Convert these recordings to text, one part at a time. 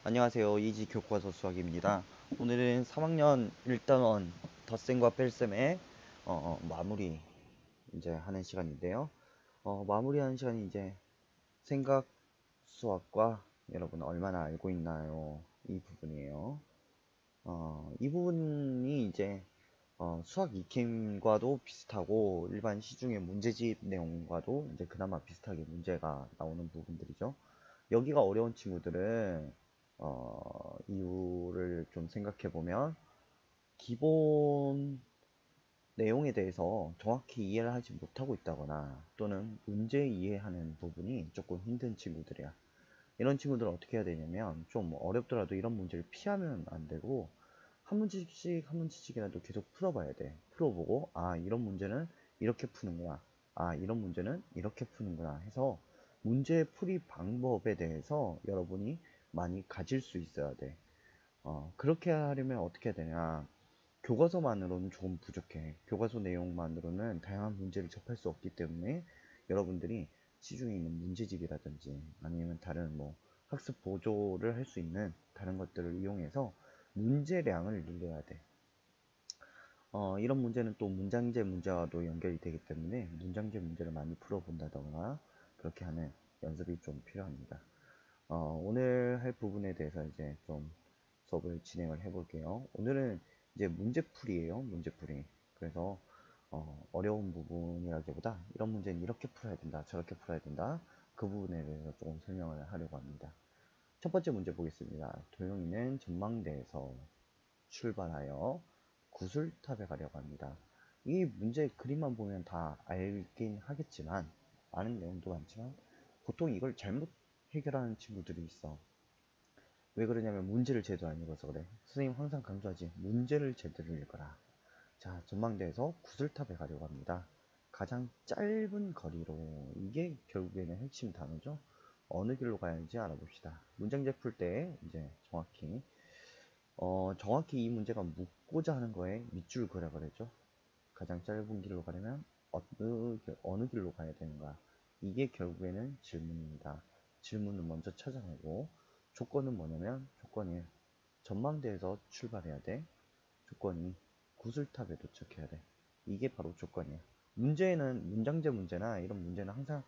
안녕하세요. 이지 교과서 수학입니다. 오늘은 3학년 1단원 덧셈과 뺄셈의 마무리 이제 하는 시간인데요. 마무리하는 시간이 이제 생각 수학과 여러분 얼마나 알고 있나요? 이 부분이에요. 이 부분이 이제 수학 익힘과도 비슷하고 일반 시중의 문제집 내용과도 이제 그나마 비슷하게 문제가 나오는 부분들이죠. 여기가 어려운 친구들은 이유를 좀 생각해 보면 기본 내용에 대해서 정확히 이해를 하지 못하고 있다거나 또는 문제 이해하는 부분이 조금 힘든 친구들이야. 이런 친구들은 어떻게 해야 되냐면 좀 어렵더라도 이런 문제를 피하면 안 되고 한 문제씩 한 문제씩이라도 계속 풀어봐야 돼. 풀어보고 아 이런 문제는 이렇게 푸는구나. 아 이런 문제는 이렇게 푸는구나 해서 문제 풀이 방법에 대해서 여러분이 많이 가질 수 있어야 돼. 그렇게 하려면 어떻게 해야 되냐. 교과서만으로는 조금 부족해. 교과서 내용만으로는 다양한 문제를 접할 수 없기 때문에 여러분들이 시중에 있는 문제집이라든지 아니면 다른 뭐 학습 보조를 할 수 있는 다른 것들을 이용해서 문제량을 늘려야 돼. 이런 문제는 또 문장제 문제와도 연결이 되기 때문에 문장제 문제를 많이 풀어본다거나 그렇게 하는 연습이 좀 필요합니다. 오늘 할 부분에 대해서 이제 좀 수업을 진행을 해 볼게요. 오늘은 이제 문제풀이에요. 문제풀이. 그래서 어려운 부분이라기보다 이런 문제는 이렇게 풀어야 된다. 저렇게 풀어야 된다. 그 부분에 대해서 조금 설명을 하려고 합니다. 첫 번째 문제 보겠습니다. 도영이는 전망대에서 출발하여 구슬탑에 가려고 합니다. 이 문제 그림만 보면 다 알긴 하겠지만 아는 내용도 많지만 보통 이걸 잘못 해결하는 친구들이 있어. 왜 그러냐면 문제를 제대로 안 읽어서 그래. 선생님 항상 강조하지. 문제를 제대로 읽어라. 자, 전망대에서 구슬탑에 가려고 합니다. 가장 짧은 거리로 이게 결국에는 핵심 단어죠. 어느 길로 가야하는지 알아봅시다. 문장제 풀 때 이제 정확히 이 문제가 묻고자 하는 거에 밑줄 그려 그랬죠. 가장 짧은 길로 가려면 어느 길로 가야 되는가. 이게 결국에는 질문입니다. 질문을 먼저 찾아내고 조건은 뭐냐면 조건 1. 전망대에서 출발해야 돼. 조건 2. 구슬탑에 도착해야 돼. 이게 바로 조건이야. 문제는 문장제 문제나 이런 문제는 항상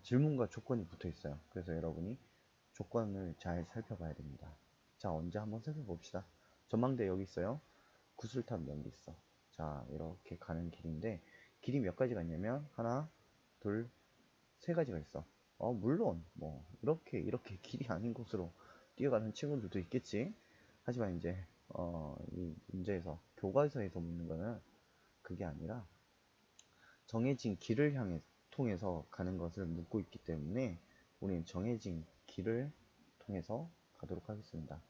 질문과 조건이 붙어 있어요. 그래서 여러분이 조건을 잘 살펴봐야 됩니다. 자, 언제 한번 살펴봅시다. 전망대 여기 있어요. 구슬탑 여기 있어. 자, 이렇게 가는 길인데 길이 몇 가지가 있냐면 하나, 둘, 세 가지가 있어. 물론 뭐 이렇게 길이 아닌 곳으로 뛰어가는 친구들도 있겠지. 하지만 이제 이 문제에서 교과서에서 묻는 거는 그게 아니라 정해진 길을 향해 통해서 가는 것을 묻고 있기 때문에 우리는 정해진 길을 통해서 가도록 하겠습니다.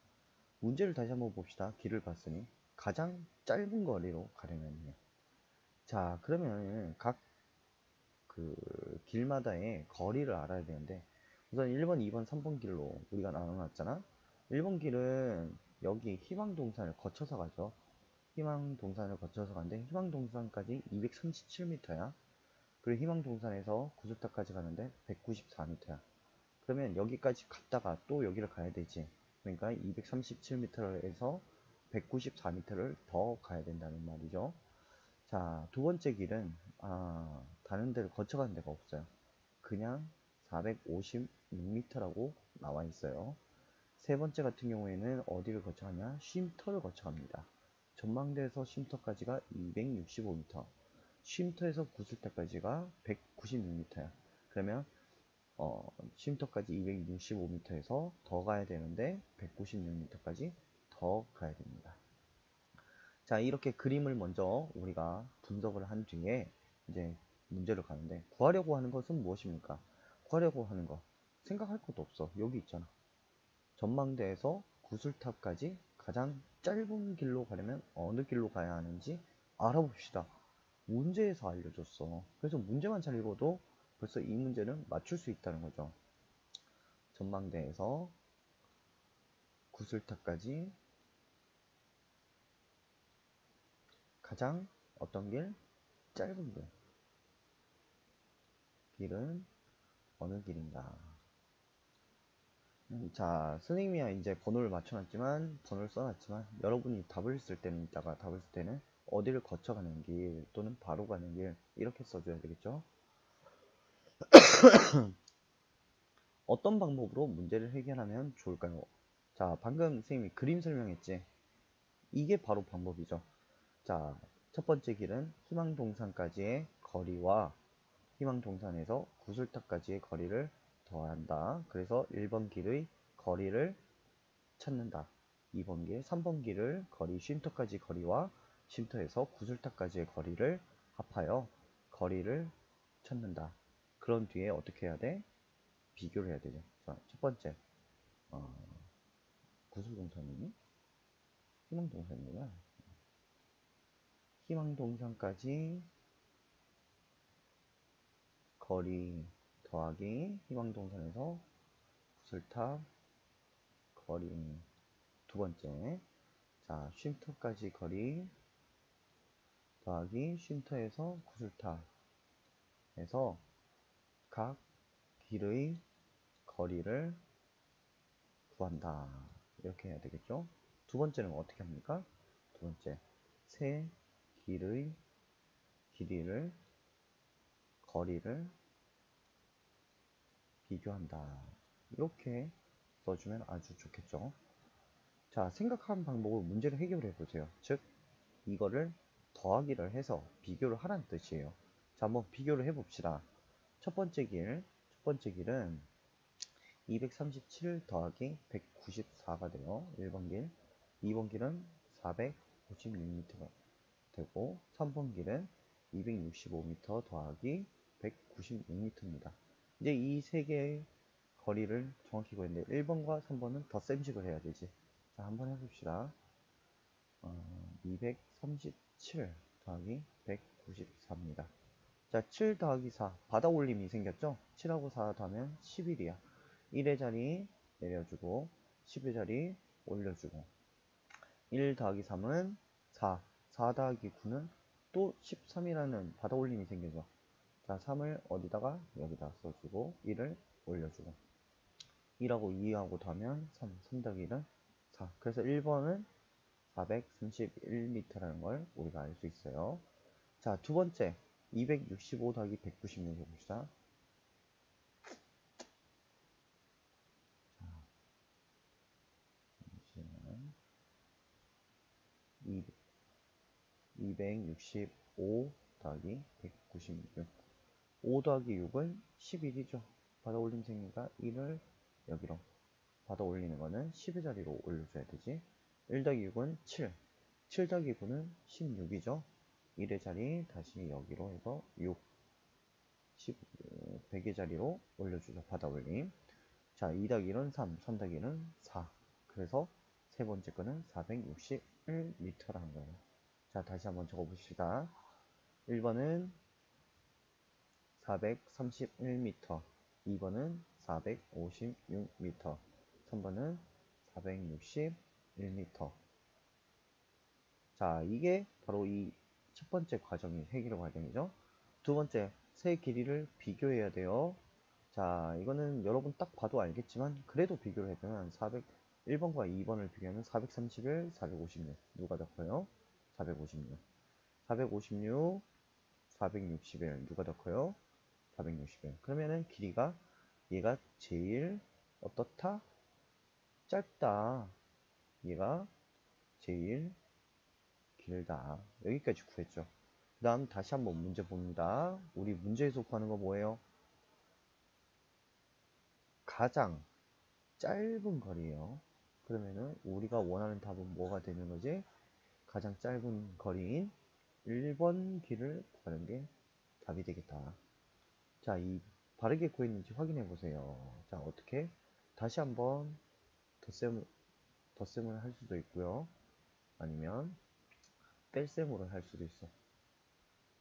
문제를 다시 한번 봅시다. 길을 봤으니 가장 짧은 거리로 가려면요. 자, 그러면 각 그 길마다의 거리를 알아야 되는데 우선 1번, 2번, 3번 길로 우리가 나눠놨잖아. 1번 길은 여기 희망동산을 거쳐서 가죠. 희망동산을 거쳐서 가는데 희망동산까지 237m야. 그리고 희망동산에서 구슬탑까지 가는데 194m야. 그러면 여기까지 갔다가 또 여기를 가야 되지. 그러니까 237m에서 194m를 더 가야 된다는 말이죠. 자, 두 번째 길은 다른 데를 거쳐가는 데가 없어요. 그냥 456m라고 나와 있어요. 세 번째 같은 경우에는 어디를 거쳐가냐? 쉼터를 거쳐갑니다. 전망대에서 쉼터까지가 265m, 쉼터에서 구슬탑까지가 196m야. 그러면 쉼터까지 265m에서 더 가야 되는데 196m까지 더 가야 됩니다. 자, 이렇게 그림을 먼저 우리가 분석을 한 뒤에 이제 문제를 가는데 구하려고 하는 것은 무엇입니까? 구하려고 하는 거 생각할 것도 없어. 여기 있잖아. 전망대에서 구슬탑까지 가장 짧은 길로 가려면 어느 길로 가야 하는지 알아봅시다. 문제에서 알려줬어. 그래서 문제만 잘 읽어도 벌써 이 문제는 맞출 수 있다는 거죠. 전망대에서 구슬탑까지 가장 어떤 길? 짧은 길. 길은 어느 길인가? 자, 선생님이야 이제 번호를 맞춰놨지만, 번호를 써놨지만, 여러분이 답을 쓸 때는, 이따가 답을 쓸 때는 어디를 거쳐가는 길 또는 바로 가는 길 이렇게 써줘야 되겠죠? 어떤 방법으로 문제를 해결하면 좋을까요? 자, 방금 선생님이 그림 설명했지? 이게 바로 방법이죠. 자, 첫 번째 길은 희망동산까지의 거리와 희망동산에서 구슬탑까지의 거리를 더한다. 그래서 1번 길의 거리를 찾는다. 2번 길, 3번 길을 거리 쉼터까지 거리와 쉼터에서 구슬탑까지의 거리를 합하여 거리를 찾는다. 그런 뒤에 어떻게 해야 돼? 비교를 해야 되죠. 자, 첫 번째, 어, 구슬동산이 희망동산이구나. 희망동산까지 거리 더하기 희망동산에서 구슬탑 거리. 두 번째, 자, 쉼터까지 거리 더하기 쉼터에서 구슬탑에서 각 길의 거리를 구한다. 이렇게 해야 되겠죠? 두 번째는 어떻게 합니까? 두 번째, 세 길의 길이를 거리를 비교한다. 이렇게 써주면 아주 좋겠죠? 자, 생각한 방법으로 문제를 해결해 보세요. 즉, 이거를 더하기를 해서 비교를 하라는 뜻이에요. 자, 한번 비교를 해 봅시다. 첫 번째 길은 237 더하기 194가 돼요. 1번 길. 2번 길은 456m가 되고, 3번 길은 265m 더하기 196m입니다. 이제 이 세 개의 거리를 정확히 구했는데 1번과 3번은 덧셈식을 해야 되지. 자, 한번 해봅시다. 237 더하기 194입니다. 자, 7 더하기 4 받아 올림이 생겼죠? 7하고 4 더하면 11이야. 1의 자리 내려주고 10의 자리 올려주고 1 더하기 3은 4, 4 더하기 9는 또 13이라는 받아 올림이 생기죠. 자, 3을 어디다가 여기다 써주고 1을 올려주고 1하고 2하고 더하면 3, 3 더하기 1은 4. 그래서 1번은 431m라는 걸 우리가 알 수 있어요. 자, 두 번째 265 더하기 196 해봅시다. 265 더하기 196. 5 더하기 6은 11이죠. 받아 올림 생기니까 1을 여기로 받아 올리는 거는 10의 자리로 올려줘야 되지. 1 더하기 6은 7. 7 더하기 9는 16이죠. 1의 자리 다시 여기로 해서 6. 100의 자리로 올려주죠. 받아 올림. 자, 2 더하기 1은 3. 3 더하기 1은 4. 그래서 세 번째 거는 461m라는 거예요. 자, 다시 한번 적어봅시다. 1번은 431m, 2번은 456m, 3번은 461m. 자, 이게 바로 이 첫 번째 과정이 해결 과정이죠. 두 번째, 세 길이를 비교해야 돼요. 자, 이거는 여러분 딱 봐도 알겠지만 그래도 비교를 해보면 1번과 2번을 비교하면 431, 456 누가 더 커요? 456. 456, 461 누가 더 커요? 461. 그러면은 길이가 얘가 제일 어떻다? 짧다. 얘가 제일 길다. 여기까지 구했죠. 그 다음 다시 한번 문제 봅니다. 우리 문제에서 구하는 거 뭐예요? 가장 짧은 거리예요. 그러면은 우리가 원하는 답은 뭐가 되는 거지? 가장 짧은 거리인 1번 길을 구하는 게 답이 되겠다. 자, 이 바르게 구했는지 확인해 보세요. 자, 어떻게? 다시 한번 덧셈을 할 수도 있고요. 아니면 뺄셈으로 할 수도 있어.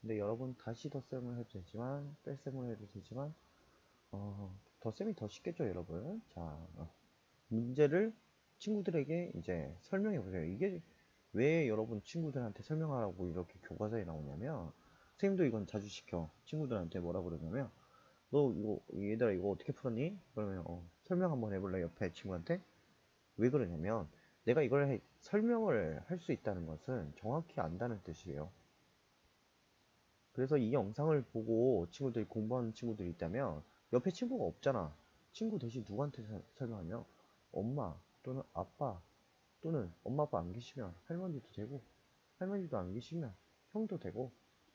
근데 여러분 다시 덧셈을 해도 되지만 뺄셈으로 해도 되지만 덧셈이 더 쉽겠죠, 여러분. 자, 문제를 친구들에게 이제 설명해 보세요. 이게 왜 여러분 친구들한테 설명하라고 이렇게 교과서에 나오냐면, 선생님도 이건 자주 시켜. 친구들한테 뭐라 그러냐면, 너 이거 얘들아 이거 어떻게 풀었니? 그러면 설명 한번 해볼래 옆에 친구한테? 왜 그러냐면 내가 이걸 설명을 할 수 있다는 것은 정확히 안다는 뜻이에요. 그래서 이 영상을 보고 친구들이 공부하는 친구들이 있다면 옆에 친구가 없잖아. 친구 대신 누구한테 설명하며 엄마 또는 아빠 또는 엄마 아빠 안 계시면 할머니도 되고 할머니도 안 계시면 형도 되고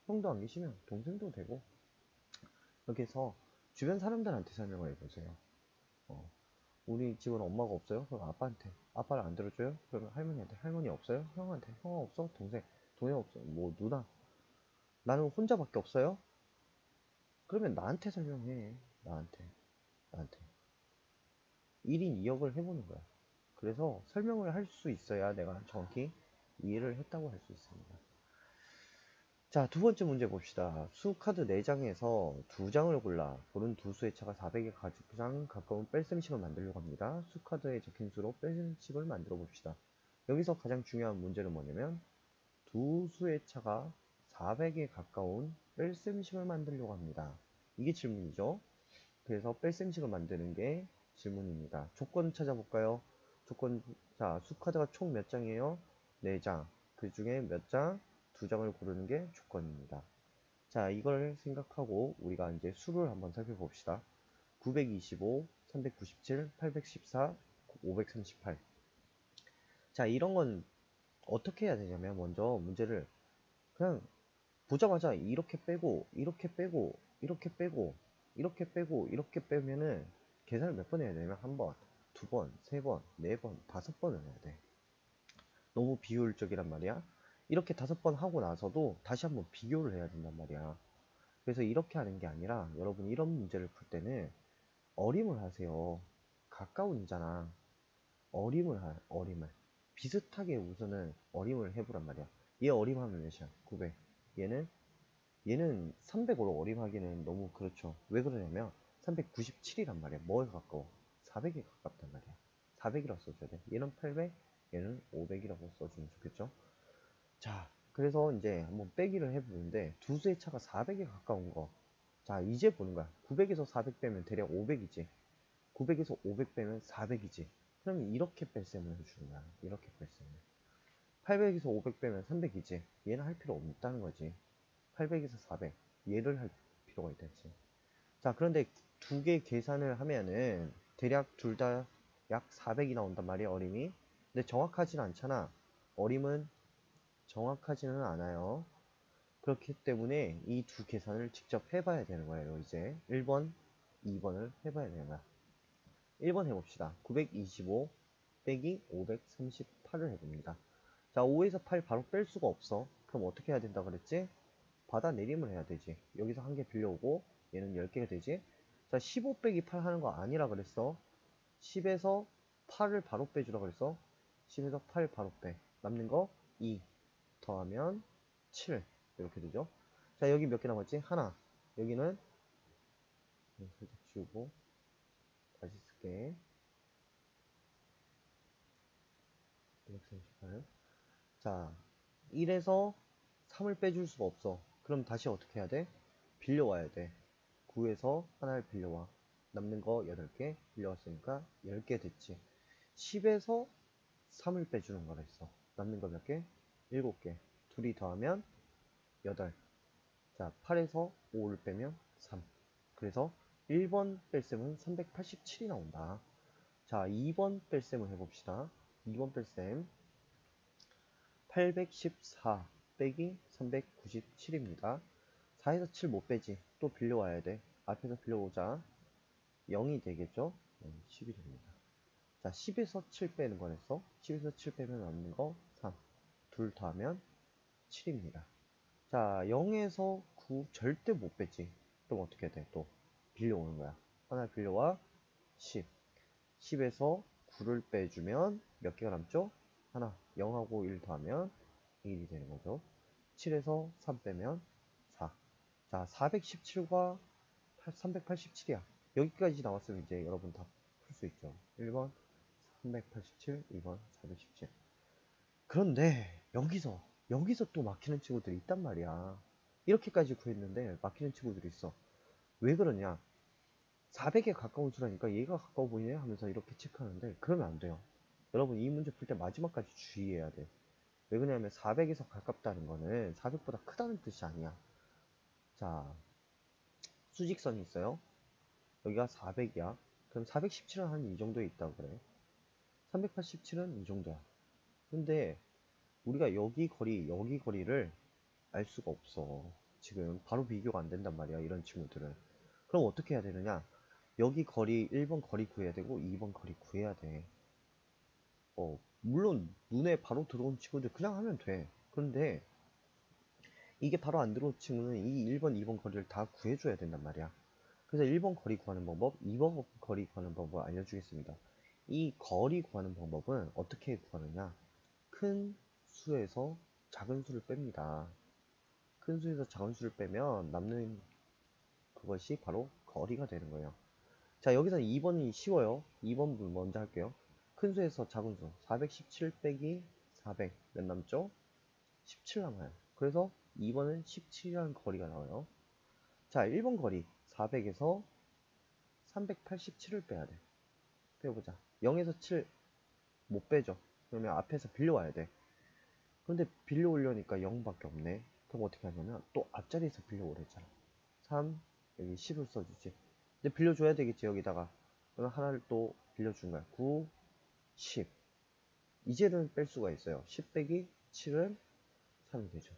형도 안 계시면 동생도 되고 이렇게 해서 주변 사람들한테 설명을 해보세요. 어, 우리 집은 엄마가 없어요? 그럼 아빠한테. 아빠를 안 들어줘요? 그러면 할머니한테. 할머니 없어요? 형한테. 형 없어? 동생. 동생 없어? 뭐 누나. 나는 혼자밖에 없어요? 그러면 나한테 설명해. 나한테. 나한테. 1인 2역을 해보는 거야. 그래서 설명을 할 수 있어야 내가 정확히 이해를 했다고 할 수 있습니다. 자, 두 번째 문제 봅시다. 수 카드 4장에서 2장을 골라 고른 두 수의 차가 400에 가장 가까운 뺄셈식을 만들려고 합니다. 수 카드에 적힌 수로 뺄셈식을 만들어 봅시다. 여기서 가장 중요한 문제는 뭐냐면 두 수의 차가 400에 가까운 뺄셈식을 만들려고 합니다. 이게 질문이죠. 그래서 뺄셈식을 만드는 게 질문입니다. 조건 찾아볼까요? 조건, 자, 수 카드가 총 몇 장이에요? 4장. 그 중에 몇 장? 2장을 고르는 게 조건입니다. 자, 이걸 생각하고 우리가 이제 수를 한번 살펴봅시다. 925, 397, 814, 538. 자, 이런 건 어떻게 해야 되냐면 먼저 문제를 그냥 보자마자 이렇게 빼고 이렇게 빼고 이렇게 빼고 이렇게 빼고 이렇게 빼면은 계산을 몇 번 해야 되냐면 한 번, 두 번, 세 번, 네 번, 5번을 해야 돼. 너무 비효율적이란 말이야. 이렇게 5번 하고 나서도 다시 한번 비교를 해야 된단 말이야. 그래서 이렇게 하는 게 아니라 여러분이 이런 문제를 풀 때는 어림을 하세요. 가까운이잖아. 어림을. 비슷하게 우선은 어림을 해보란 말이야. 얘 어림하면 몇이야? 900. 얘는 300으로 어림하기는 너무 그렇죠. 왜 그러냐면 397이란 말이야. 뭐에 가까워? 400에 가깝단 말이야. 400이라고 써줘야 돼. 얘는 800, 얘는 500이라고 써주면 좋겠죠. 자, 그래서 이제 한번 빼기를 해보는데 두 수의 차가 400에 가까운 거. 자, 이제 보는 거야. 900에서 400 빼면 대략 500이지. 900에서 500 빼면 400이지. 그럼 이렇게 뺄셈을 해주는 거야. 이렇게 뺄셈을. 800에서 500 빼면 300이지. 얘는 할 필요 없다는 거지. 800에서 400. 얘를 할 필요가 있다 했지. 자, 그런데 두 개 계산을 하면은 대략 둘 다 약 400이 나온단 말이야, 어림이. 근데 정확하진 않잖아. 어림은 정확하지는 않아요. 그렇기 때문에 이 두 계산을 직접 해봐야 되는 거예요, 이제. 1번, 2번을 해봐야 되는 거야. 1번 해봅시다. 925 빼기 538을 해봅니다. 자, 5에서 8 바로 뺄 수가 없어. 그럼 어떻게 해야 된다 그랬지? 받아내림을 해야 되지. 여기서 한 개 빌려오고 얘는 10개가 되지. 자, 15 빼기 8 하는 거 아니라 그랬어. 10에서 8을 바로 빼주라 그랬어. 10에서 8 바로 빼. 남는 거 2 더하면 7 이렇게 되죠. 자, 여기 몇 개 남았지? 하나. 여기는 살짝 지우고 다시 쓸게. 238. 자, 1에서 3을 빼줄 수가 없어. 그럼 다시 어떻게 해야 돼? 빌려와야 돼. 9에서 하나를 빌려와. 남는 거 8개 빌려왔으니까 10개 됐지. 10에서 3을 빼주는 거라 했어. 남는 거 몇 개? 7개. 둘이 더하면 8. 자, 8에서 5를 빼면 3. 그래서 1번 뺄셈은 387이 나온다. 자, 2번 뺄셈을 해봅시다. 2번 뺄셈 814 빼기 397입니다. 4에서 7 못 빼지. 또 빌려와야 돼. 앞에서 빌려오자. 0이 되겠죠? 10이 됩니다. 자, 10에서 7 빼는 거랬어. 10에서 7 빼면 남는 거 3. 둘 더하면 7입니다. 자, 0에서 9 절대 못 빼지. 그럼 어떻게 해야 돼? 또 빌려오는 거야. 하나 빌려와 10. 10에서 9를 빼주면 몇 개가 남죠? 하나. 0하고 1 더하면 1이 되는 거죠. 7에서 3 빼면 4. 자, 417과 387이야. 여기까지 나왔으면 이제 여러분 다 풀 수 있죠. 1번 387, 2번 417. 그런데 여기서 또 막히는 친구들이 있단 말이야. 이렇게까지 구했는데 막히는 친구들이 있어. 왜 그러냐? 400에 가까운 수라니까 얘가 가까워 보이네 하면서 이렇게 체크하는데 그러면 안 돼요. 여러분 이 문제 풀 때 마지막까지 주의해야 돼. 왜 그러냐면 400에서 가깝다는 거는 400보다 크다는 뜻이 아니야. 자, 수직선이 있어요. 여기가 400이야. 그럼 417은 한 이 정도에 있다고 그래. 387은 이 정도야. 근데 우리가 여기 거리를 알 수가 없어. 지금 바로 비교가 안 된단 말이야, 이런 친구들은. 그럼 어떻게 해야 되느냐? 여기 거리 1번 거리 구해야 되고 2번 거리 구해야 돼. 물론 눈에 바로 들어온 친구들 그냥 하면 돼. 그런데 이게 바로 안 들어온 친구는 이 1번, 2번 거리를 다 구해줘야 된단 말이야. 그래서 1번 거리 구하는 방법, 2번 거리 구하는 방법을 알려주겠습니다. 이 거리 구하는 방법은 어떻게 구하느냐? 큰 수에서 작은 수를 뺍니다. 큰 수에서 작은 수를 빼면 남는 그것이 바로 거리가 되는 거예요. 자, 여기서 2번이 쉬워요. 2번 먼저 할게요. 큰 수에서 작은 수 417 빼기 400 몇 남죠? 17 남아요. 그래서 2번은 17이라는 거리가 나와요. 자, 1번 거리 400에서 387을 빼야 돼. 빼보자. 0에서 7 못 빼죠. 그러면 앞에서 빌려와야 돼. 근데 빌려오려니까 0밖에 없네. 그럼 어떻게 하냐면 또 앞자리에서 빌려오랬잖아. 3 여기 10을 써주지. 근데 빌려줘야 되겠지 여기다가. 그럼 하나를 또 빌려준 거야. 9 10 이제는 뺄 수가 있어요. 10 빼기 7은 3이 되죠.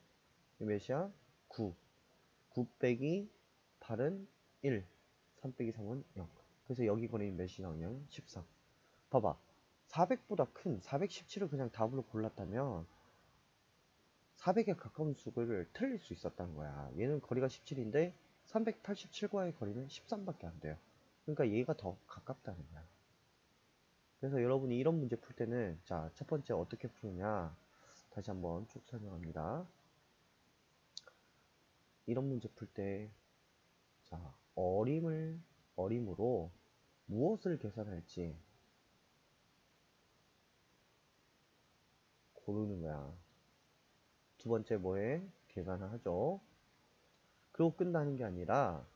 몇이야? 9 9 빼기 8은 1 3 빼기 3은 0. 그래서 여기 거리는 몇이 나오냐면 13. 봐봐. 400보다 큰 417을 그냥 답으로 골랐다면 400에 가까운 수를 틀릴 수 있었다는 거야. 얘는 거리가 17인데 387과의 거리는 13밖에 안 돼요. 그러니까 얘가 더 가깝다는 거야. 그래서 여러분이 이런 문제 풀 때는 자, 첫 번째 어떻게 푸느냐 다시 한번 쭉 설명합니다. 이런 문제 풀 때 자, 어림으로 무엇을 계산할지 고르는 거야. 두 번째 뭐해? 계산을 하죠. 그리고 끝나는 게 아니라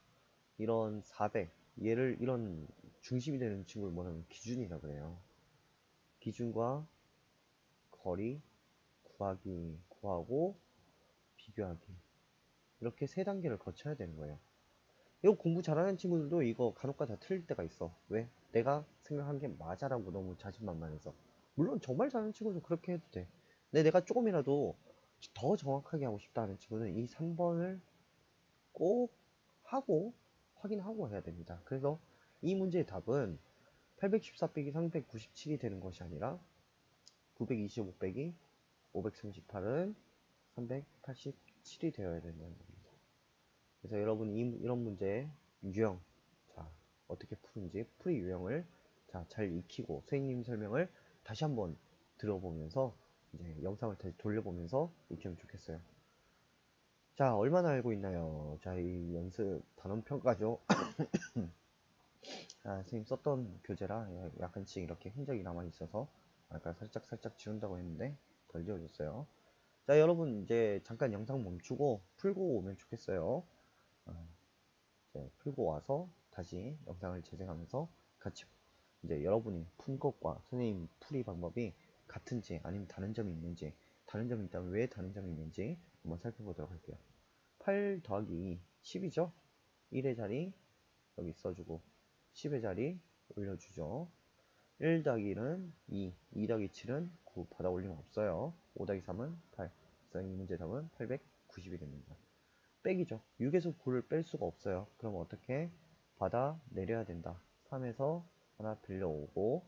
이런 400 얘를 이런 중심이 되는 친구를 뭐냐면 기준이라 그래요. 기준과 거리 구하고 비교하기 이렇게 세 단계를 거쳐야 되는 거예요. 이거 공부 잘하는 친구들도 이거 간혹가 다 틀릴 때가 있어. 왜? 내가 생각한 게 맞아라고 너무 자신만만해서. 물론 정말 잘하는 친구도 그렇게 해도 돼. 근데 내가 조금이라도 더 정확하게 하고 싶다 하는 친구는 이 3번을 꼭 하고 확인하고 해야 됩니다. 그래서 이 문제의 답은 814 빼기 397이 되는 것이 아니라 925 빼기 538은 387이 되어야 된다는 겁니다. 그래서 여러분 이런 문제 유형 자 어떻게 푸는지 풀이 유형을 자, 잘 익히고 선생님 설명을 다시 한번 들어보면서 이제 영상을 다시 돌려보면서 익히면 좋겠어요. 자, 얼마나 알고 있나요? 자, 이 연습 단원 평가죠. 아, 선생님 썼던 교재라 약간씩 이렇게 흔적이 남아 있어서 아까 살짝 지운다고 했는데 덜 지워졌어요. 자, 여러분 이제 잠깐 영상 멈추고 풀고 오면 좋겠어요. 이제 풀고 와서 다시 영상을 재생하면서 같이 이제 여러분이 푼 것과 선생님 풀이 방법이 같은지 아니면 다른 점이 있는지 다른 점이 있다면 왜 다른 점이 있는지 한번 살펴보도록 할게요. 8 더하기 2 10이죠? 1의 자리 여기 써주고 10의 자리 올려주죠. 1 더하기 1은 2 더하기 7은 9 받아 올림 없어요. 5 더하기 3은 8 그래서 이 문제 답은 890이 됩니다. 빼기죠. 6에서 9를 뺄 수가 없어요. 그럼 어떻게? 받아 내려야 된다. 3에서 하나 빌려오고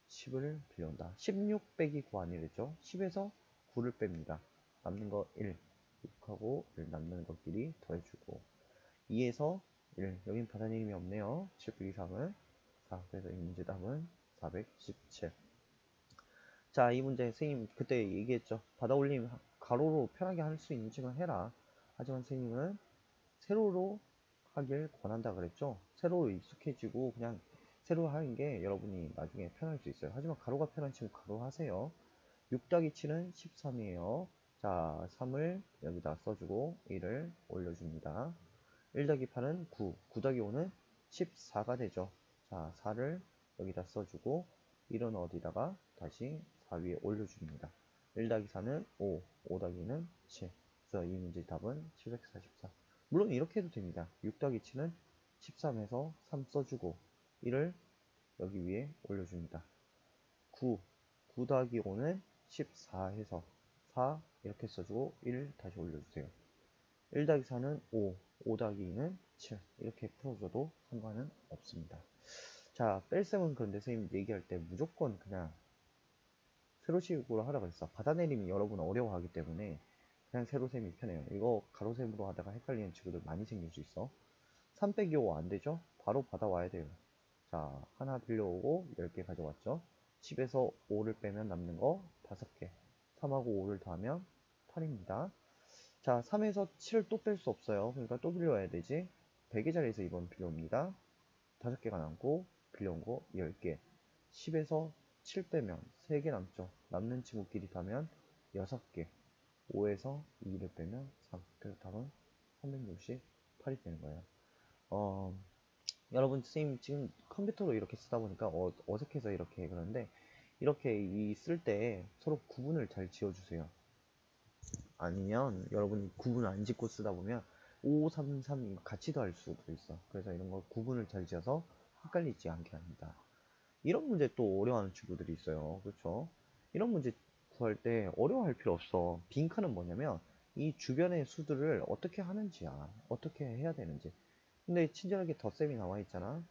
10을 빌려온다. 16 빼기 9 아니랬죠? 10에서 9를 뺍니다. 남는 거 1, 6하고 1 남는 것끼리 더해주고 2에서 1, 여긴 받아내림이 없네요. 7 빼기 3은 4, 그래서 이 문제 답은 417. 자, 이 문제 선생님 그때 얘기했죠. 받아올림 가로로 편하게 할 수 있는지만 해라. 하지만 선생님은 세로로 하길 권한다 그랬죠. 세로로 익숙해지고 그냥 세로 하는 게 여러분이 나중에 편할 수 있어요. 하지만 가로가 편한 친구 가로 하세요. 6 더하기 7은 13이에요. 자, 3을 여기다 써주고 1을 올려줍니다. 1 더하기 8은 9, 9 더하기 5는 14가 되죠. 자, 4를 여기다 써주고 1은 어디다가 다시 4 위에 올려줍니다. 1 더하기 4는 5, 5 더하기 2는 7. 그래서 이 문제 답은 744. 물론 이렇게 해도 됩니다. 6 더하기 7은 13에서 3 써주고 1을 여기 위에 올려줍니다. 9, 9 더하기 5는 14 해서 4 이렇게 써주고 1 다시 올려주세요. 1 더하기 4는 5, 5 더하기 2는 7 이렇게 풀어줘도 상관은 없습니다. 자, 뺄셈은 그런데 선생님 얘기할 때 무조건 그냥 세로식으로 하라 그랬어. 받아내림이 여러분 어려워하기 때문에 그냥 세로셈이 편해요. 이거 가로셈으로 하다가 헷갈리는 친구들 많이 생길 수 있어. 3 빼기 5 안되죠? 바로 받아와야 돼요. 자, 하나 빌려오고 10개 가져왔죠? 10에서 5를 빼면 남는 거 5개. 3하고 5를 더하면 8입니다. 자, 3에서 7을 또 뺄 수 없어요. 그러니까 또 빌려와야 되지. 100의 자리에서 2번 빌려옵니다. 5개가 남고 빌려온 거 10개. 10에서 7 빼면 3개 남죠. 남는 친구끼리 더하면 6개. 5에서 2를 빼면 3. 그래서 답은 368이 되는 거예요. 여러분 선생님 지금 컴퓨터로 이렇게 쓰다 보니까 어색해서 이렇게 그러는데 이렇게 쓸 때 서로 구분을 잘 지어주세요. 아니면 여러분이 구분을 안 짓고 쓰다 보면 5, 3, 3 같이 더할 수도 있어. 그래서 이런 걸 구분을 잘 지어서 헷갈리지 않게 합니다. 이런 문제 또 어려워하는 친구들이 있어요. 그렇죠? 이런 문제 구할 때 어려워할 필요 없어. 빈칸은 뭐냐면 이 주변의 수들을 어떻게 하는지야. 어떻게 해야 되는지. 근데 친절하게 덧셈이 나와 있잖아.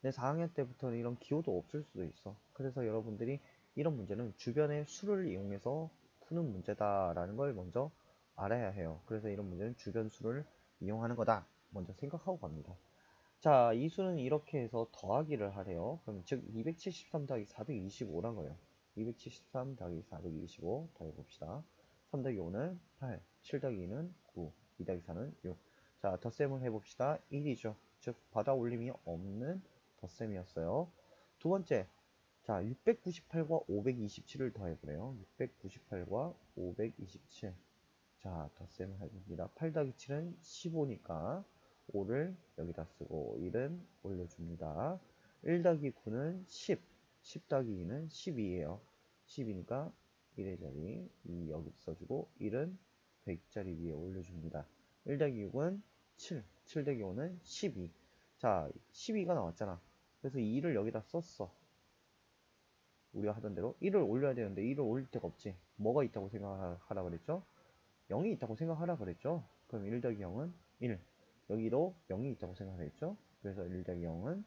근데 4학년 때부터는 이런 기호도 없을 수도 있어. 그래서 여러분들이 이런 문제는 주변의 수를 이용해서 푸는 문제다라는 걸 먼저 알아야 해요. 그래서 이런 문제는 주변 수를 이용하는 거다. 먼저 생각하고 갑니다. 자, 이 수는 이렇게 해서 더하기를 하래요. 그럼 즉 273 더하기 425란 거예요. 273 더하기 425 더해봅시다. 3 더하기 5는 8, 7 더하기 2는 9, 2 더하기 4는 6. 자, 덧셈을 해봅시다. 1이죠. 즉 받아 올림이 없는 덧셈이었어요. 두 번째, 자 698과 527을 더해보래요. 698과 527. 자, 덧셈을 해봅니다. 8 더하기 7은 15니까 5를 여기다 쓰고 1은 올려줍니다. 1 더하기 9는 10, 10 더하기 2는 12예요. 10이니까 1의 자리 2 여기 써주고 1은 100자리 위에 올려줍니다. 1 더하기 6은 7, 7 더하기 5는 12. 자, 12가 나왔잖아. 그래서 2를 여기다 썼어. 우리가 하던 대로 1을 올려야 되는데 1을 올릴 데가 없지. 뭐가 있다고 생각하라 그랬죠? 0이 있다고 생각하라 그랬죠? 그럼 1 더하기 0은 1. 여기도 0이 있다고 생각하겠죠? 그래서 1 더하기 0은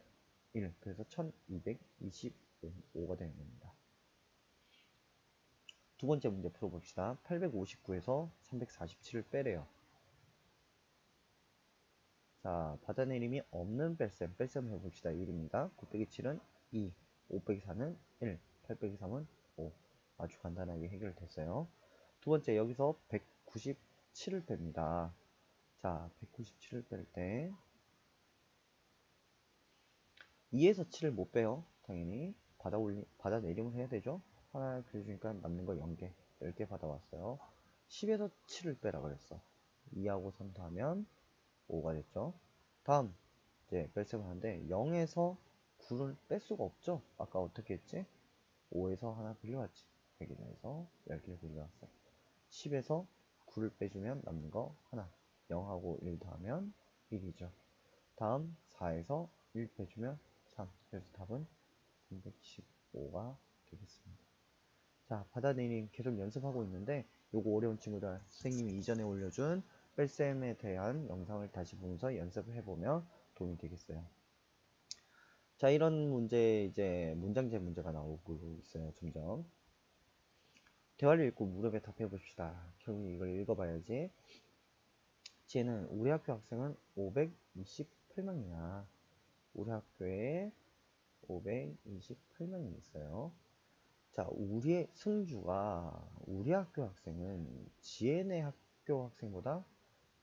1. 그래서 1225가 되는 겁니다. 두 번째 문제 풀어봅시다. 859에서 347을 빼래요. 자, 받아내림이 없는 뺄셈 해봅시다. 1입니다. 9 빼기 7은 2, 5 빼기 4는 1, 8 빼기 3은 5. 아주 간단하게 해결됐어요. 두 번째, 여기서 197을 뺍니다. 자, 197을 뺄 때 2에서 7을 못 빼요. 당연히 받아내림을 해야 되죠. 하나 그려주니까 남는 거 0개, 10개 받아왔어요. 10에서 7을 빼라 그랬어. 2하고 3 더하면 5가 됐죠. 다음 이제 뺄셈을 하는데 0에서 9를 뺄 수가 없죠. 아까 어떻게 했지? 5에서 하나 빌려왔지. 100에서 10개를 빌려왔어. 10에서 9를 빼주면 남는 거 하나. 0하고 1 더하면 1이죠. 다음 4에서 1 빼주면 3. 그래서 답은 315가 되겠습니다. 자, 받아내림 계속 연습하고 있는데 요거 어려운 친구들 선생님이 이전에 올려준 뺄셈에 대한 영상을 다시 보면서 연습을 해보면 도움이 되겠어요. 자, 이런 문제 이제 문장제 문제가 나오고 있어요. 점점 대화를 읽고 무렵에 답해 봅시다. 결국 이걸 읽어봐야지. 쟤는 우리 학교 학생은 528명이야. 우리 학교에 528명이 있어요. 자, 우리의 승주가 우리 학교 학생은 지혜네 학교 학생보다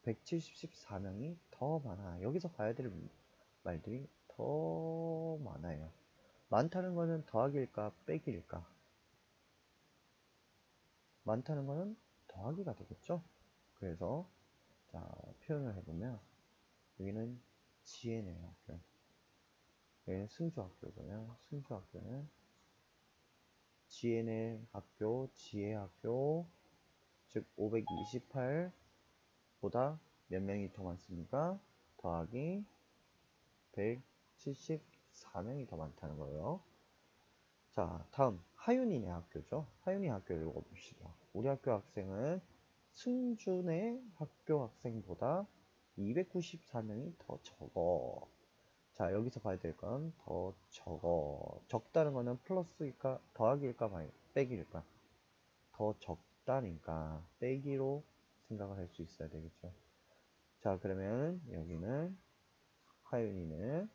174명이 더 많아. 여기서 봐야 될 말들이 더 많아요. 많다는 거는 더하기일까 빼기일까? 많다는 거는 더하기가 되겠죠? 그래서 자, 표현을 해보면 여기는 지혜네 학교. 여기는 승주학교고요. 승주학교는 지혜네 학교, 지혜학교, 즉 528보다 몇 명이 더 많습니까? 더하기 174명이 더 많다는 거예요. 자, 다음 하윤이네 학교죠. 하윤이 학교를 읽어봅시다. 우리 학교 학생은 승준의 학교 학생보다 294명이 더 적어. 자, 여기서 봐야 될 건 더 적어. 적다는 거는 플러스일까, 더하기일까, 빼기일까? 더 적다니까 빼기로 생각을 할 수 있어야 되겠죠. 자, 그러면 여기는 하윤이는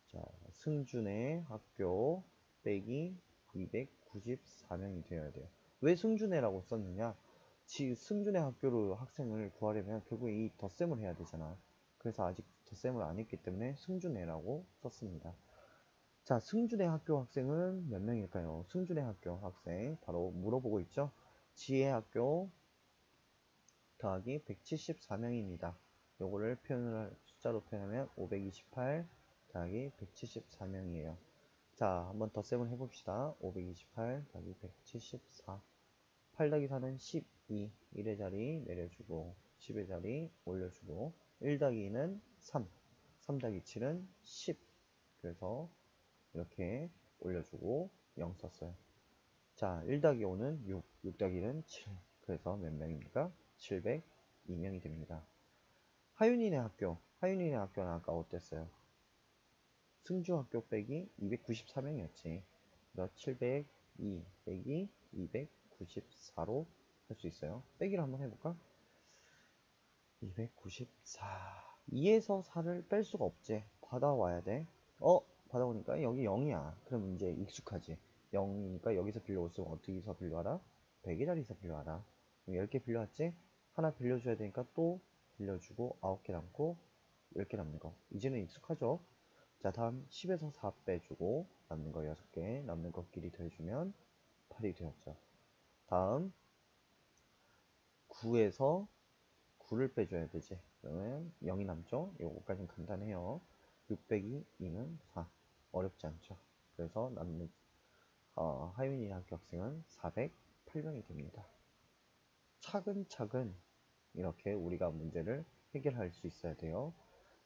자, 승준의 학교 빼기 294명이 되어야 돼요. 왜 승준의라고 썼느냐? 승준의 학교로 학생을 구하려면 결국에 이 덧셈을 해야 되잖아. 그래서 아직 덧셈을 안 했기 때문에 승준의라고 썼습니다. 자, 승준의 학교 학생은 몇 명일까요? 승준의 학교 학생 바로 물어보고 있죠. 지혜 학교 더하기 174명입니다. 요거를 숫자로 표현하면 528 더하기 174명이에요. 자, 한번 덧셈을 해봅시다. 528 더하기 174. 8 더하기 4는 12. 1의 자리 내려주고 10의 자리 올려주고 1 더하기 2는 3. 3 더하기 7은 10. 그래서 이렇게 올려주고 0 썼어요. 자, 1 더하기 5는 6. 6 더하기 1은 7. 그래서 몇 명입니까? 702명이 됩니다. 하윤이네 학교. 하윤이네 학교는 아까 어땠어요? 승주학교 빼기 294명이었지. 그래서 702 빼기 294로 할 수 있어요. 빼기를 한번 해볼까? 294. 2에서 4를 뺄 수가 없지. 받아와야 돼. 받아오니까 여기 0이야. 그럼 이제 익숙하지. 0이니까 여기서 빌려올수록 어디서 빌려와라? 100의 자리에서 빌려와라. 10개 빌려왔지? 하나 빌려줘야 되니까 또 빌려주고 9개 남고 10개 남는 거. 이제는 익숙하죠? 자, 다음 10에서 4 빼주고 남는 거 6개, 남는 것끼리 더해주면 8이 되었죠. 다음 9에서 9를 빼줘야 되지. 그러면 0이 남죠? 요거까지는 간단해요. 6 빼기 2는 4. 어렵지 않죠. 그래서 남는 하윤이 학교 학생은 408명이 됩니다. 차근차근 이렇게 우리가 문제를 해결할 수 있어야 돼요.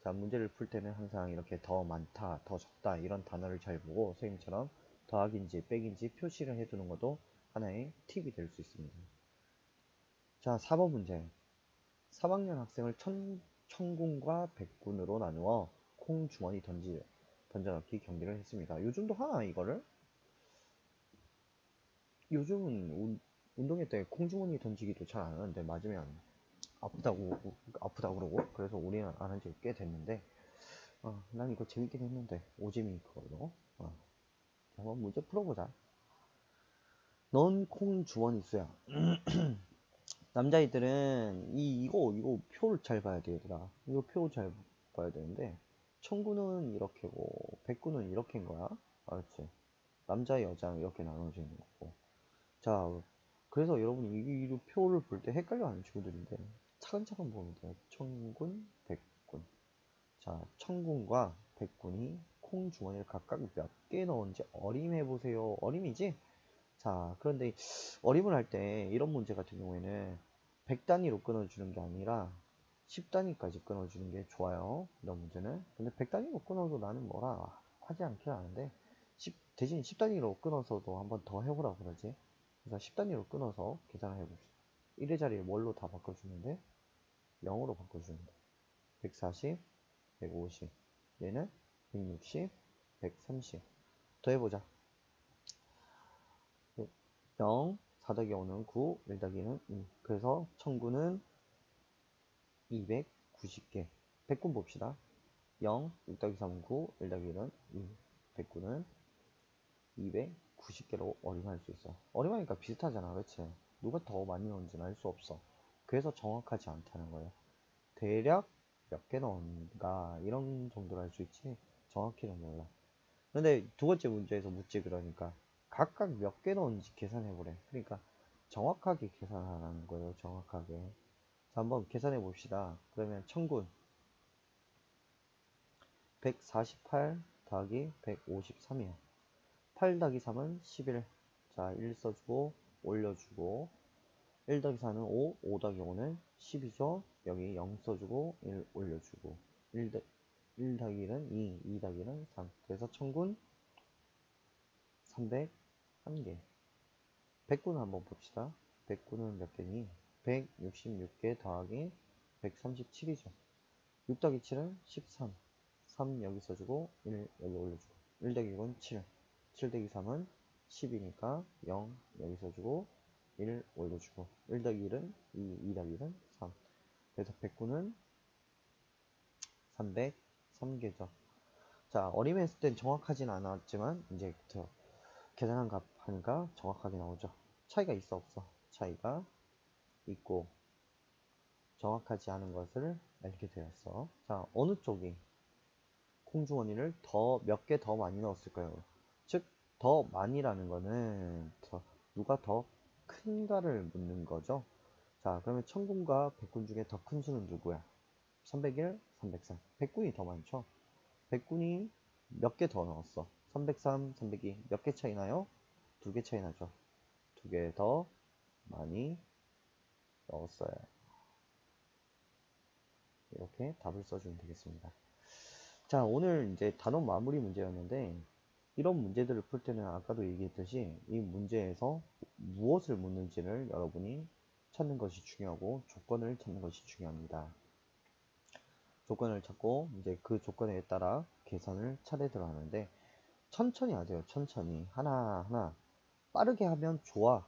자, 문제를 풀 때는 항상 이렇게 더 많다, 더 적다 이런 단어를 잘 보고 선생님처럼 더하기인지 빼기인지 표시를 해두는 것도 하나의 팁이 될 수 있습니다. 자, 4번 문제. 3학년 학생을 천군과 백군으로 나누어 콩 주머니 던져넣기 경기를 했습니다. 요즘도 하나 이거를? 요즘은 운동회 때 콩주머니 던지기도 잘 안 하는데 맞으면 아프다고 그러고 그래서 우리는 안 한 지 꽤 됐는데 난 이거 재밌긴 했는데 오재미 그걸로 한번 문제 풀어보자. 넌 콩 주머니 수야. 남자애들은 이거 표를 잘 봐야 돼 얘들아. 이거 표 잘 봐야 되는데 청구는 이렇게고 백구는 이렇게인 거야. 알았지? 남자 여자 이렇게 나눠져 있는 거고. 자, 그래서 여러분이 이 표를 볼 때 헷갈려하는 친구들인데 차근차근 보면 돼요. 청군, 백군. 자, 청군과 백군이 콩 주머니를 각각 몇 개 넣은지 어림해 보세요. 어림이지? 자, 그런데 어림을 할 때 이런 문제 같은 경우에는 100단위로 끊어주는 게 아니라 10단위까지 끊어주는 게 좋아요. 이런 문제는. 근데 100단위로 끊어도 나는 뭐라 하지 않긴 하는데 대신 10단위로 끊어서도 한번 더 해보라고 그러지. 그래서 10단위로 끊어서 계산을 해봅시다. 1의 자리를 뭘로 다 바꿔주는데 0으로 바꿔주는데 140, 150 얘는 160, 130 더해보자. 0, 4 더하기 5는 9, 1 더하기 2는 2. 그래서 청구는 290개. 백군 봅시다. 0, 6 더하기 3은 9, 1 더하기 1은 2. 백군은 290개로 어림할 수 있어. 어림하니까 비슷하잖아. 그렇지? 누가 더 많이 넣은지는 알 수 없어. 그래서 정확하지 않다는 거예요. 대략 몇 개 넣은가 이런 정도로 할 수 있지 정확히는 몰라. 근데 두 번째 문제에서 묻지 그러니까 각각 몇 개 넣은지 계산해보래. 그러니까 정확하게 계산하라는 거예요. 정확하게. 자, 한번 계산해 봅시다. 그러면 청군 148 더하기 153이야. 8 더하기 3은 11. 자, 1 써주고 올려주고 1 더하기 4는 5, 5 더하기 5는 10이죠. 여기 0 써주고 1 올려주고 1 더하기 1은 2, 2 더하기 1은 3. 그래서 천군 301개. 백군 한번 봅시다. 백군은 몇 개니? 166개 더하기 137이죠. 6 더하기 7은 13. 3 여기 써주고 1 여기 올려주고 1 더하기 6은 7. 7 더하기 3은 10이니까 0 여기 써주고 1 올려주고 1 더하기 1은 2, 2 더하기 1은 3. 그래서 백군은 303개죠. 자, 어림했을 땐 정확하진 않았지만 이제부터 계산한 값 하니까 정확하게 나오죠. 차이가 있어 없어? 차이가 있고 정확하지 않은 것을 알게 되었어. 자, 어느 쪽이 공주원인을 더 몇 개 더 많이 넣었을까요? 즉, 더 많이라는 거는 누가 더 큰가를 묻는 거죠. 자, 그러면 천군과 백군 중에 더 큰 수는 누구야? 301, 303. 백군이 더 많죠. 백군이 몇 개 더 넣었어? 303, 302. 몇 개 차이 나요? 2개 차이 나죠. 2개 더 많이 넣었어요. 이렇게 답을 써주면 되겠습니다. 자, 오늘 이제 단원 마무리 문제였는데, 이런 문제들을 풀 때는 아까도 얘기했듯이 이 문제에서 무엇을 묻는지를 여러분이 찾는 것이 중요하고 조건을 찾는 것이 중요합니다. 조건을 찾고 이제 그 조건에 따라 계산을 차례대로 하는데 천천히 하세요. 천천히 하나하나. 빠르게 하면 좋아.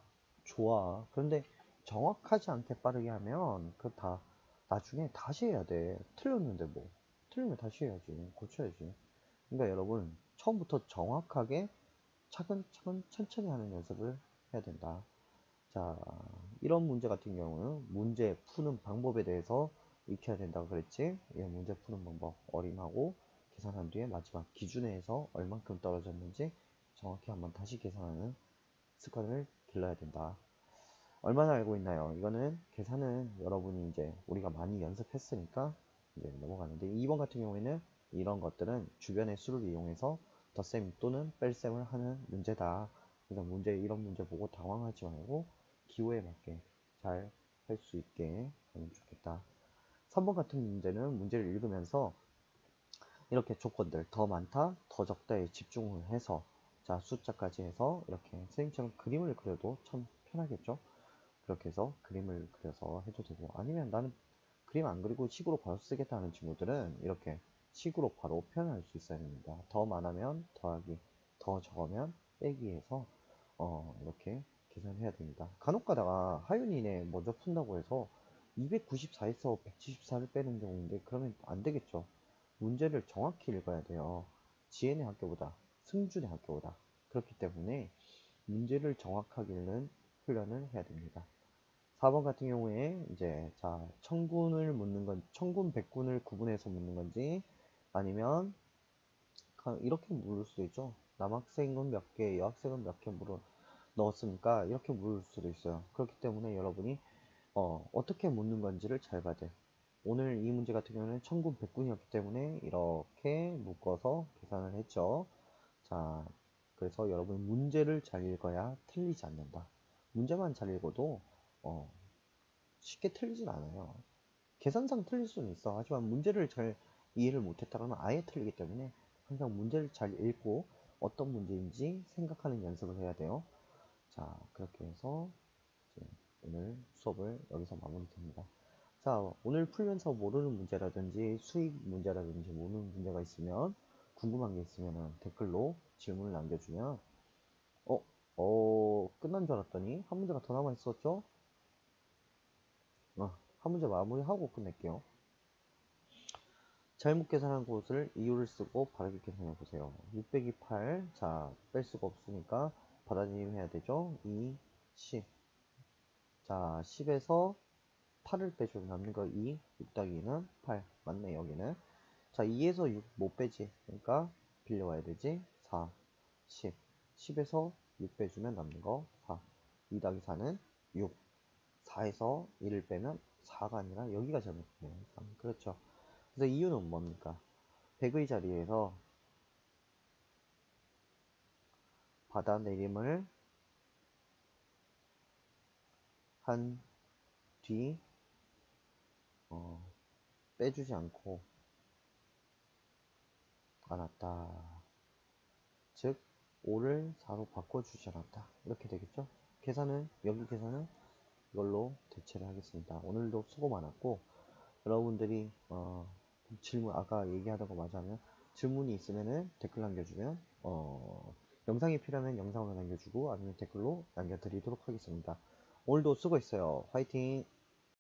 그런데 정확하지 않게 빠르게 하면 그 다 나중에 다시 해야 돼. 틀렸는데 뭐 틀리면 다시 해야지. 고쳐야지. 그러니까 여러분 처음부터 정확하게 차근차근 천천히 하는 연습을 해야 된다. 자, 이런 문제 같은 경우는 문제 푸는 방법에 대해서 익혀야 된다고 그랬지. 이 문제 푸는 방법 어림하고 계산한 뒤에 마지막 기준에서 얼만큼 떨어졌는지 정확히 한번 다시 계산하는 습관을 길러야 된다. 얼마나 알고 있나요? 이거는 계산은 여러분이 이제 우리가 많이 연습했으니까 이제 넘어가는데 2번 같은 경우에는 이런 것들은 주변의 수를 이용해서 덧셈 또는 뺄셈을 하는 문제다. 그래서 이런 문제 보고 당황하지 말고 기호에 맞게 잘 할 수 있게 하면 좋겠다. 3번 같은 문제는 문제를 읽으면서 이렇게 조건들 더 많다, 더 적다에 집중을 해서 자 숫자까지 해서 이렇게 선생님처럼 그림을 그려도 참 편하겠죠. 그렇게 해서 그림을 그려서 해도 되고 아니면 나는 그림 안 그리고 식으로 바로 쓰겠다 하는 친구들은 이렇게 식으로 바로 표현할 수 있어야 됩니다. 더 많으면 더하기, 더 적으면 빼기 해서 이렇게 계산해야 됩니다. 간혹 가다가 하윤이네 먼저 푼다고 해서 294에서 174를 빼는 경우인데 그러면 안 되겠죠. 문제를 정확히 읽어야 돼요. 지혜네 학교보다, 승준의 학교보다. 그렇기 때문에 문제를 정확하게 읽는 훈련을 해야 됩니다. 4번 같은 경우에 이제 자 천군을 묻는 건 천군 백군을 구분해서 묻는 건지 아니면 이렇게 물을 수도 있죠. 남학생은 몇 개, 여학생은 몇 개 물어 넣었으니까 이렇게 물을 수도 있어요. 그렇기 때문에 여러분이 어떻게 묻는 건지를 잘 봐야 돼. 오늘 이 문제 같은 경우는 천군 백군이었기 때문에 이렇게 묶어서 계산을 했죠. 자, 그래서 여러분 문제를 잘 읽어야 틀리지 않는다. 문제만 잘 읽어도 어, 쉽게 틀리진 않아요. 계산상 틀릴 수는 있어. 하지만 문제를 잘 이해를 못했다가는 아예 틀리기 때문에 항상 문제를 잘 읽고 어떤 문제인지 생각하는 연습을 해야 돼요. 자, 그렇게 해서 이제 오늘 수업을 여기서 마무리됩니다. 자, 오늘 풀면서 모르는 문제라든지 수익 문제라든지 모르는 문제가 있으면 궁금한 게 있으면 댓글로 질문을 남겨주면 끝난 줄 알았더니 한 문제가 더 남아 있었죠? 한 문제 마무리하고 끝낼게요. 잘못 계산한 곳을 이유를 쓰고 바르게 계산해 보세요. 6 빼기 8. 자, 뺄 수가 없으니까 받아들임 해야 되죠. 2, 10. 자, 10에서 8을 빼주면 남는 거 2, 6 더하기 2는 8. 맞네, 여기는. 자, 2에서 6 못 빼지. 그러니까 빌려와야 되지. 4, 10. 10에서 6 빼주면 남는 거 4. 2 더하기 4는 6. 4에서 1을 빼면 4가 아니라 여기가 잘못됐네요. 3. 그렇죠. 그래서 이유는 뭡니까? 100의 자리에서 받아내림을 한 뒤 빼주지 않고 않았다. 즉 5를 4로 바꿔주지 않았다. 이렇게 되겠죠? 여기 계산은 이걸로 대체를 하겠습니다. 오늘도 수고 많았고, 여러분들이 질문 아까 얘기하던 거 맞으면 질문이 있으면은 댓글 남겨주면 영상이 필요하면 영상으로 남겨주고 아니면 댓글로 남겨드리도록 하겠습니다. 오늘도 수고했어요. 화이팅!